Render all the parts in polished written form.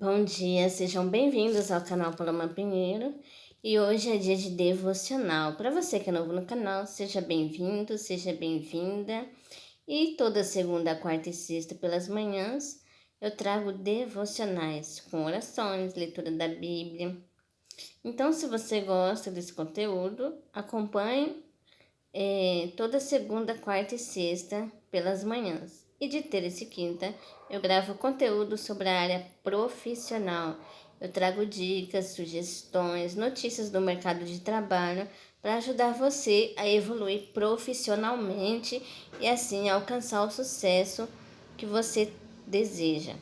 Bom dia, sejam bem-vindos ao canal Paloma Pinheiro e hoje é dia de devocional. Para você que é novo no canal, seja bem-vindo, seja bem-vinda. E toda segunda, quarta e sexta pelas manhãs eu trago devocionais com orações, leitura da Bíblia. Então, se você gosta desse conteúdo, acompanhe toda segunda, quarta e sexta pelas manhãs. E de terça e quinta eu gravo conteúdo sobre a área profissional. Eu trago dicas, sugestões, notícias do mercado de trabalho para ajudar você a evoluir profissionalmente e assim alcançar o sucesso que você deseja.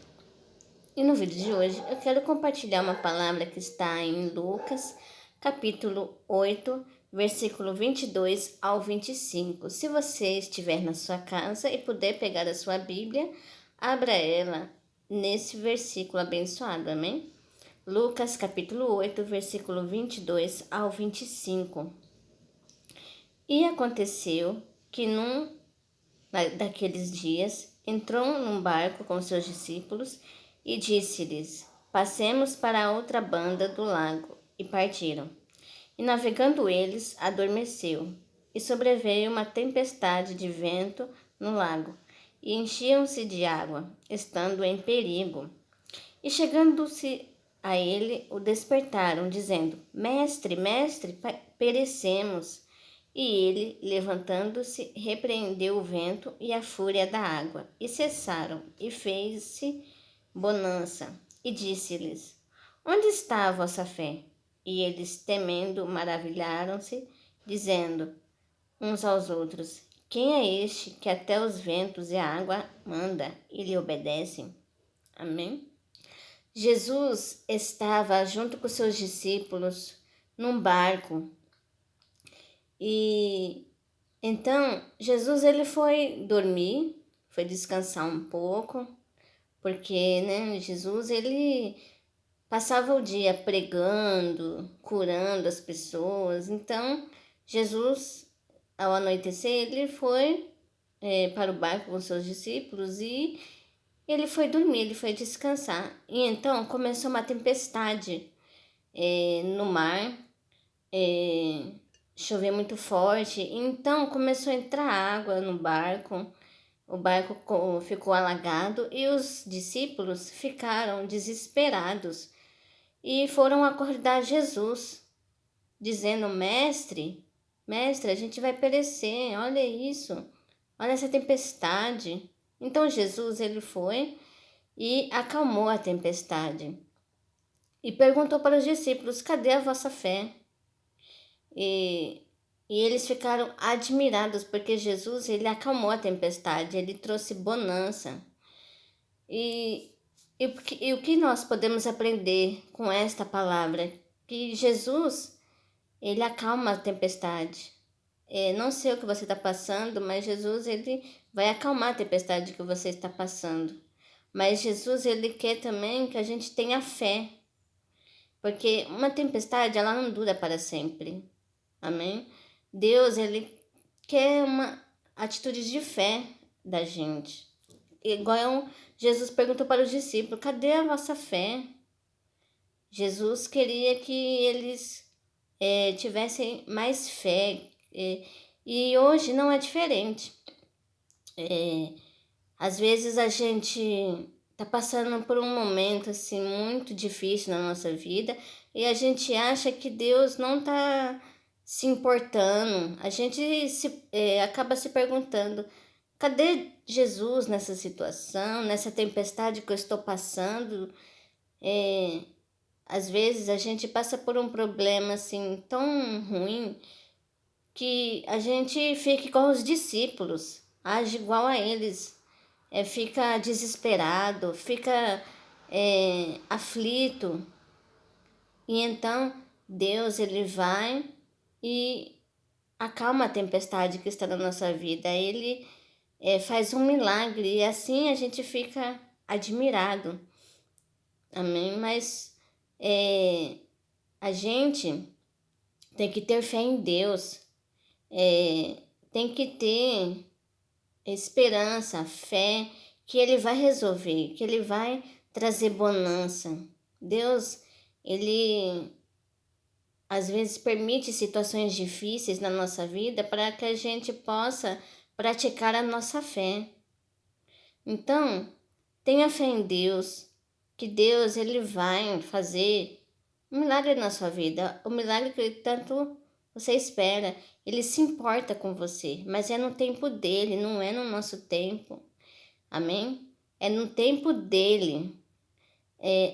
E no vídeo de hoje eu quero compartilhar uma palavra que está em Lucas, capítulo 8, versículo 22 ao 25. Se você estiver na sua casa e puder pegar a sua Bíblia, abra ela nesse versículo abençoado, amém? Lucas, capítulo 8, versículo 22 ao 25. E aconteceu que num daqueles dias entrou num barco com seus discípulos e disse-lhes: Passemos para a outra banda do lago. E partiram. E navegando eles, adormeceu. E sobreveio uma tempestade de vento no lago, e enchiam-se de água, estando em perigo. E chegando-se a ele, o despertaram, dizendo: Mestre, mestre, perecemos. E ele, levantando-se, repreendeu o vento e a fúria da água, e cessaram, e fez-se bonança. E disse-lhes: Onde está a vossa fé? E eles, temendo, maravilharam-se, dizendo uns aos outros: Quem é este que até os ventos e a água manda e lhe obedecem? Amém? Jesus estava junto com seus discípulos num barco e então Jesus ele foi dormir, foi descansar um pouco, porque Jesus ele passava o dia pregando, curando as pessoas. Então Jesus ao anoitecer ele foi para o barco com seus discípulos e ele foi dormir, ele foi descansar. E então começou uma tempestade no mar, choveu muito forte. Então começou a entrar água no barco, o barco ficou alagado e os discípulos ficaram desesperados e foram acordar Jesus, dizendo: Mestre, mestre, a gente vai perecer, olha isso, olha essa tempestade. Então Jesus ele foi e acalmou a tempestade. E perguntou para os discípulos: Cadê a vossa fé? E, e eles ficaram admirados porque Jesus ele acalmou a tempestade, ele trouxe bonança. E, e o que nós podemos aprender com esta palavra? Que Jesus ele acalma a tempestade. Não sei o que você está passando, mas Jesus ele vai acalmar a tempestade que você está passando. Mas Jesus ele quer também que a gente tenha fé. Porque uma tempestade, ela não dura para sempre. Amém? Deus, ele quer uma atitude de fé da gente. Igual Jesus perguntou para os discípulos: cadê a vossa fé? Jesus queria que eles tivessem mais fé. E hoje não é diferente. Às vezes a gente tá passando por um momento assim muito difícil na nossa vida e a gente acha que Deus não tá se importando. A gente acaba se perguntando: cadê Jesus nessa situação, nessa tempestade que eu estou passando? Às vezes a gente passa por um problema assim tão ruim que a gente fica igual os discípulos, age igual a eles, fica desesperado, fica aflito. E então Deus ele vai e acalma a tempestade que está na nossa vida. Ele faz um milagre e assim a gente fica admirado. Amém? Mas a gente tem que ter fé em Deus. Tem que ter esperança, fé, que Ele vai resolver, que Ele vai trazer bonança. Deus, Ele às vezes permite situações difíceis na nossa vida para que a gente possa praticar a nossa fé. Então, tenha fé em Deus, que Deus ele vai fazer um milagre na sua vida, o milagre que tanto você espera. Ele se importa com você, mas é no tempo dele, não é no nosso tempo. Amém? É no tempo dele.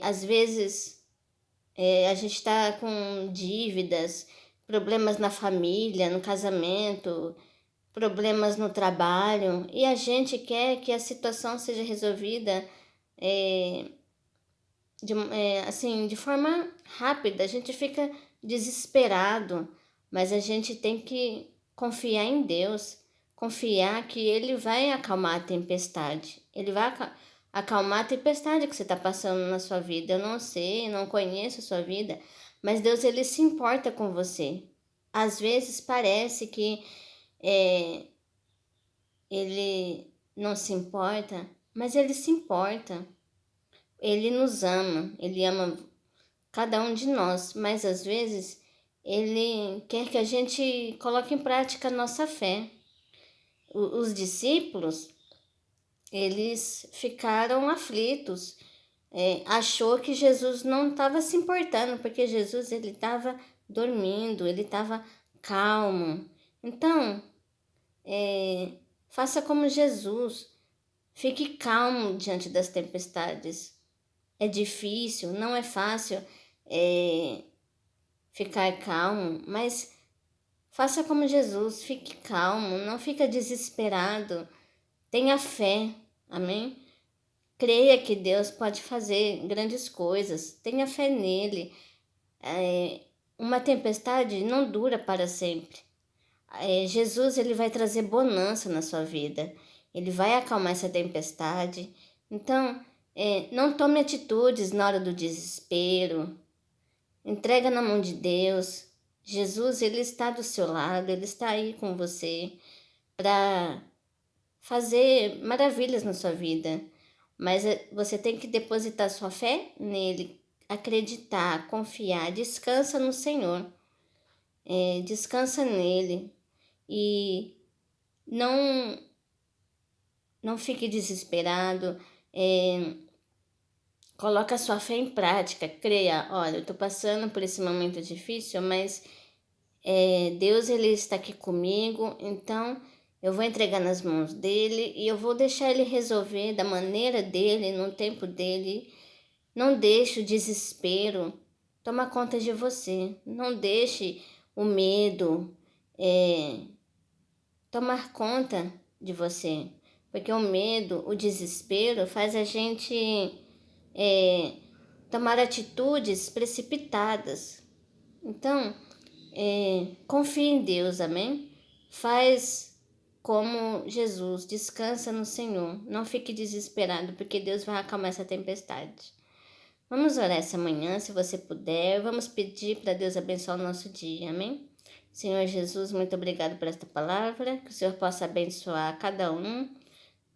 Às vezes a gente está com dívidas, problemas na família, no casamento, problemas no trabalho, e a gente quer que a situação seja resolvida é, de forma rápida. A gente fica desesperado, mas a gente tem que confiar em Deus, confiar que Ele vai acalmar a tempestade. Ele vai acalmar a tempestade que você está passando na sua vida. Eu não sei, não conheço a sua vida, mas Deus ele se importa com você. Às vezes parece que é, Ele não se importa, mas Ele se importa. Ele nos ama, Ele ama cada um de nós, mas às vezes Ele quer que a gente coloque em prática a nossa fé. Os discípulos, eles ficaram aflitos, achou que Jesus não estava se importando, porque Jesus ele estava dormindo, ele estava calmo. Então, faça como Jesus, fique calmo diante das tempestades. É difícil, não é fácil ficar calmo, mas faça como Jesus, fique calmo, não fica desesperado, tenha fé, amém? Creia que Deus pode fazer grandes coisas, tenha fé nele. Uma tempestade não dura para sempre. Jesus ele vai trazer bonança na sua vida, ele vai acalmar essa tempestade. Então, não tome atitudes na hora do desespero, entrega na mão de Deus. Jesus ele está do seu lado, ele está aí com você para fazer maravilhas na sua vida. Mas você tem que depositar sua fé nele, acreditar, confiar, descansa no Senhor, descansa nele e não não fique desesperado, coloca sua fé em prática, creia, olha, eu estou passando por esse momento difícil, mas Deus ele está aqui comigo, então eu vou entregar nas mãos dele e eu vou deixar ele resolver da maneira dele, no tempo dele. Não deixe o desespero tomar conta de você. Não deixe o medo tomar conta de você. Porque o medo, o desespero faz a gente tomar atitudes precipitadas. Então, confie em Deus, amém? Faz como Jesus, descansa no Senhor. Não fique desesperado, porque Deus vai acalmar essa tempestade. Vamos orar essa manhã, se você puder. Vamos pedir para Deus abençoar o nosso dia, amém? Senhor Jesus, muito obrigado por esta palavra. Que o Senhor possa abençoar cada um.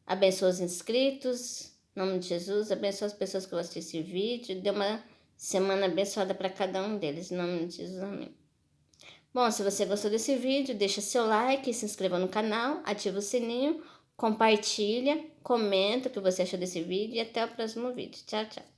Abençoa os inscritos. Em nome de Jesus, abençoa as pessoas que vão assistir esse vídeo. Dê uma semana abençoada para cada um deles. Em nome de Jesus, amém. Bom, se você gostou desse vídeo, deixa seu like, se inscreva no canal, ativa o sininho, compartilha, comenta o que você achou desse vídeo e até o próximo vídeo. Tchau, tchau.